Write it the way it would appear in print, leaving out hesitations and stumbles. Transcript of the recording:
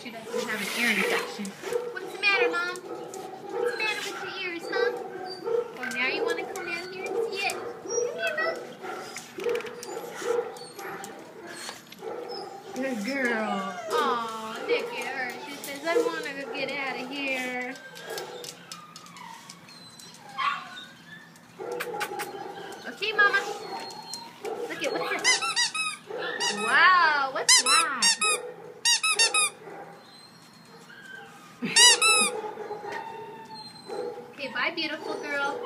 she doesn't have an ear infection. What's the matter, Mom? What's the matter with your ears, huh? Oh, now you want to come down here and see it? Come here, Mom. Good girl. Oh, look at her. She says, I want to get out of here. Okay, Mama. Look at what's this? Wow, what's that? Okay, bye, beautiful girl.